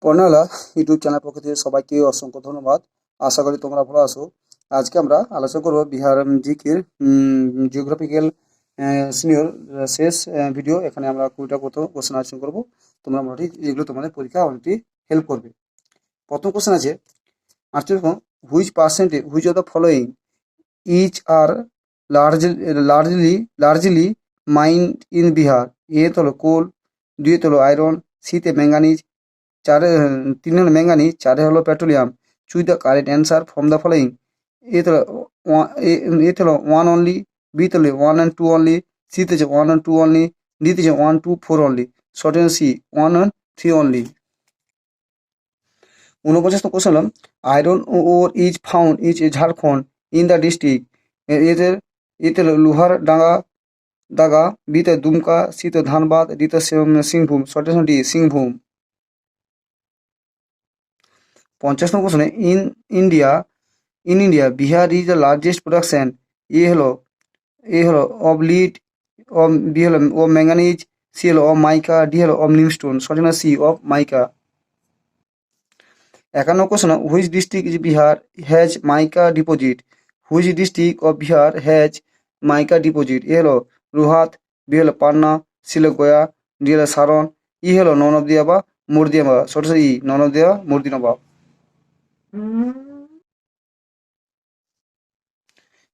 পর্ণালা YouTube channel পক্ষ থেকে সবাইকে অসংখ্য ধন্যবাদ। আশা করি তোমরা ভালো আছো। আজকে আমরা আলোচনা করবো বিহার জিকের জিওগ্রাফিক্যাল সিনিয়র শেষ ভিডিও। এখানে আমরা 20টা প্রথম কোশ্চেন আলোচনা করবো। তোমরা মোটামুটি যেগুলো তোমাদের পরীক্ষা অনেকটি হেল্প করবে। প্রথম কোশ্চেন আছে, আচ্ছা দেখো, which of the following is are largely mined in Bihar? এ হলো কোল, দুই হলো আয়রন, সিতে ম্যাঙ্গানিজ, তিন হলো ম্যাঙ্গানিজ, চারে হলো petroleum. Choose the correct answer from the following. এতে হলো ওয়ান অনলি, বিতে হলো 1 and 2 অনলি, সিতে হচ্ছে 1 and 2 অনলি, ডিতে হচ্ছে 1, 2, 4 অনলি। শর্ট সি 1 and 3 অনলি। 49 কোশ্চেন হলো, iron ore is found is Jharkhand in the district. এদের এতে হলো লোহার দাগা, বিতে দুমকা, সিতে ধানবাদ, ডিতে সিংভূম। Short D Singhbhum. 50 কোশ্চেনে, India Bihar is the largest production. A হলো অব লিড, বি হলো অব ম্যাঙ্গানিজ, সি হলো অব মাইকা, ডি হলো অব লিমস্টোন। সঠিক না C of mica. 51 question, which district is Bihar has mica deposit? Which district of Bihar has mica deposit? A হলো রোহাত, B হলো পান্না, C হলো গয়া, ডি হলো সারন, ই হলো নন অফ দিয়া বা মুর্দিয়াবা। সঠিক ই নন অফ দিয়া মুর্দিনাবাব।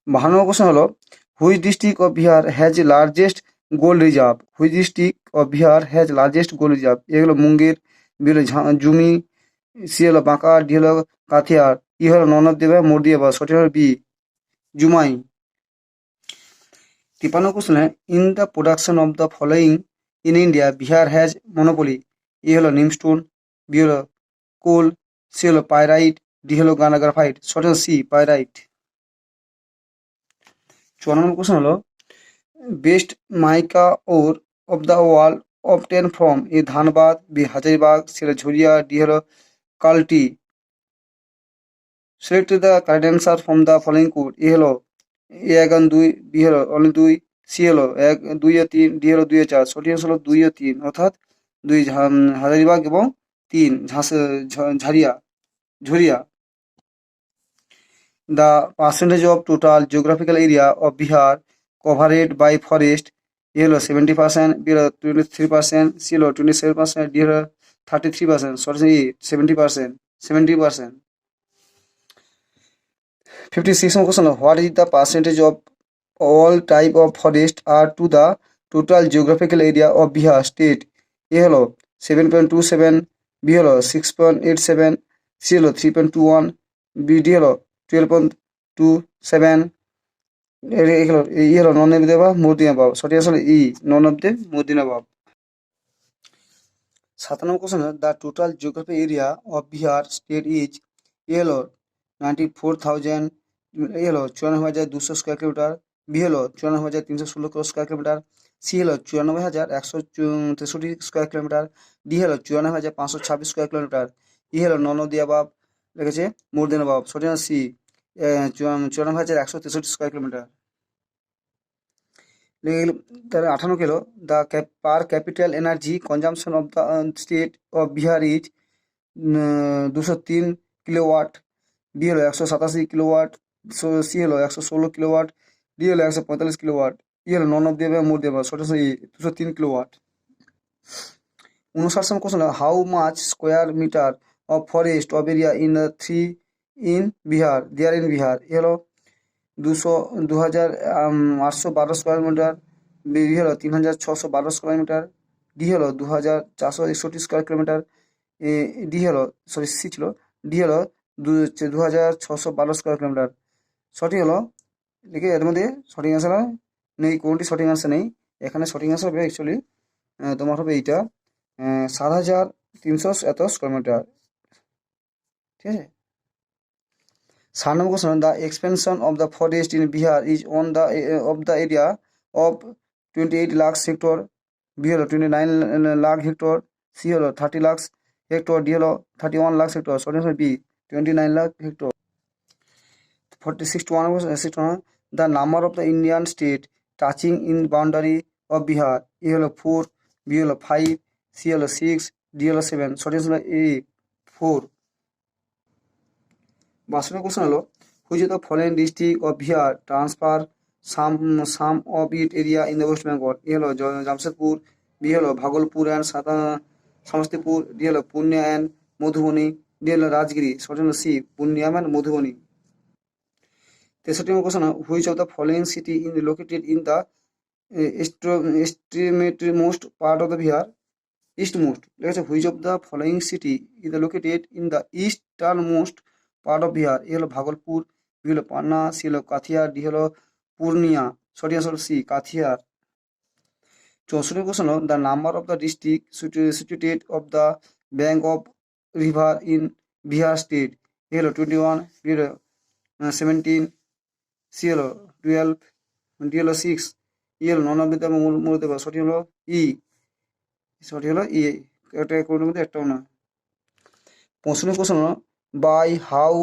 52 কোশ্চেন হলো, which district of Bihar has largest gold reserve? Which district of Bihar has largest gold reserve? A হলো মুঙ্গের, বি হলো জুমি, সি হলো বাঁকা, ডি হলো কাথিয়ার, ই হলো নন অফ দেবা মুর্দিয়াবাদ। সঠিক হলো B Jamui. 53 question, in the production of the following in India Bihar has monopoly? A হলো নিমস্টোন, বি হলো কোল, সি হলো পাইরাইট, ডি হলো গ্রাফাইট। সঠিক সি পাইরাইট। 54 কোশ্চেন হলো, best mica ore of the world obtain from? A Dhanbad, B Hazaribagh, C হলো Jharia, D হলো কালটি। Select the correct answer from the following code. A হলো 1 and 2, B হলো only 2, C হলো 1, 2 ও 3, D হলো 2 ও 4। সঠিক হলো 2 ও 3, অর্থাৎ 2 হাজারিবাগ এবং 3 ঝুরিয়া। The percentage of total geographical area of Bihar covered by forest? A হলো 70%, B হলো 23%, C হলো 27%, D হলো 33%। Sorry 70%। 56 question, what is the percentage of all type of forest are to the total geographical area of Bihar state? A হলো 7.27, B হলো 6.87, C হলো 3.21, D হলো 12.27, ই হলো none of দে বা মুর্দিনাবাব। সঠিক আসলে ই নন অফ দে মুর্দিনাবাব। 57 question, the total geographic area of Bihar state is? A হলো 94,000, এ হলো 94,200 স্কোয়ার কিলোমিটার, বি হলো 94,316 স্কোয়ার কিলোমিটার, সি হলো 94,163 স্কোয়ার কিলোমিটার, ডি হলো 94,526 স্কোয়ার কিলোমিটার, ই হলো নন অফ দি অ্যাবাভ রেখেছে মুর্দিনাবাব। সঠিক সি 94,163 স্কোয়ার কিলোমিটার। তাহলে 58 kilo, the per capital energy consumption of the state of Bihar is 203 kilowatt, B হলো 187 kilowatt, C হলো 116 kilowatt, D হলো 145 kilowatt, ই হলো নন অফ দেবে মোর দেবে। সঠিক 203 kilowatt. 59 question, how much square meter of forest of area in Bihar there in Bihar? এ হলো 2,812 square metre, B হলো 3,612 square metre, D হলো 2,461 স্কোয়ার কিলোমিটার, ডি হলো সি ছিল, ডি হলো 2,612 স্কোয়ার কিলোমিটার। সঠিক হলো লিখে এর মধ্যে সঠিক অ্যান্সার নেই, কোনটি সঠিক অ্যান্সার নেই। এখানে সঠিক অ্যান্সার হবে অ্যাকচুয়ালি তোমার হবে এইটা 7,300 এত স্কোয়ার মিটার। ঠিক আছে। 7 question, the expansion of the forest in Bihar is on the of the area of 28 lakhs hectare, B হলো 29 লাখ হেক্টর, সি হলো 30 লাখ হেক্টর, ডি হলো 31 লাখ হেক্টর। সঠিক হবে B 29 lakh hectare. 61, the number of the Indian state touching in boundary of Bihar? এ হলো 4, B হলো 5, C হলো 6, D হলো 7। সঠিক হলো এ 4. 52 কোশ্চেন হলো which of the following district of Bihar transfer some of it area in the west Bengal? A হলো Jamshedpur, B হলো Bhagalpur and Samastipur, D হলো পূর্ণিয়া অ্যান্ড মধুবনী, ডি হলো রাজগিরি। সঠিক হলো C, Purnia and Madhubani. 63 number question, which of the following city in located in the extremist part of the Bihar? Eastmost. ঠিক আছে, which of the following city is located in the easternmost part of Bihar? এ হলো Bhagalpur, B হলো Patna, C হলো কাথিয়ার, D হলো পূর্ণিয়া। সঠিক answer C, Katihar. 64 question, the number of the district situated of the bank of river in Bihar state? A হলো 21, B হলো 17, C হলো 12, D হলো 6, ই হলো নন অফ দ্য মূলত। সঠিক হলো ই, সঠিক হলো ই। একটা কোনটার মধ্যে একটাও না। 65 question, by how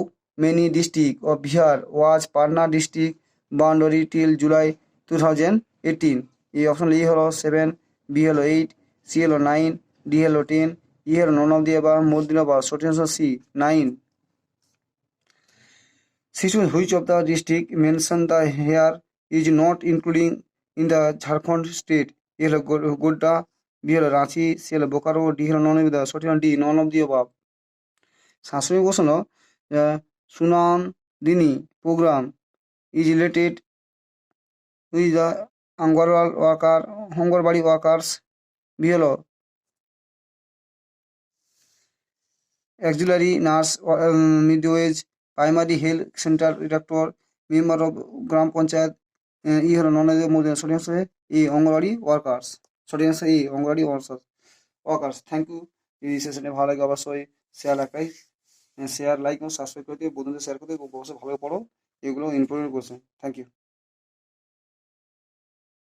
many district of Bihar was Patna district boundary till July 2018? এই অপশন ই হলো 7, বি হলো 8, সি হলো 9, ডি হলো 10, ই হলো নন অফ দিয়ে বা মধ্যদিন বা। সঠিক answer C, 9। 61, which of the district mention the here is not including in the Jharkhand state? A হলো গোড্ডা, বি হলো রাঁচি, সি হলো বোকারো, ডি হলো নন অফ দ্য। সঠিক ডি, নন অফ দিয়ে বাপ। 67 কোশ্চেন, সুনামদিনী program is related with the anganwadi workers? B হলো auxiliary nurse, midwives, primary health centre director, member of gram panchayat, E হলো নন অফ দ্য। সঠিক আনসার ই, অঙ্গনবাড়ি ওয়ার্কার্স। সঠিক answer E, anganwadi workers. Thank you. এই সেশনে ভালো লাগে অবশ্যই শেয়ার, লাইক এবং সাবস্ক্রাইব করে দিয়ে বন্ধুদের শেয়ার করে দিয়ে অবশ্যই ভালো পড়ো, এগুলো ইম্পর্টেন্ট কোশ্চেন। Thank you.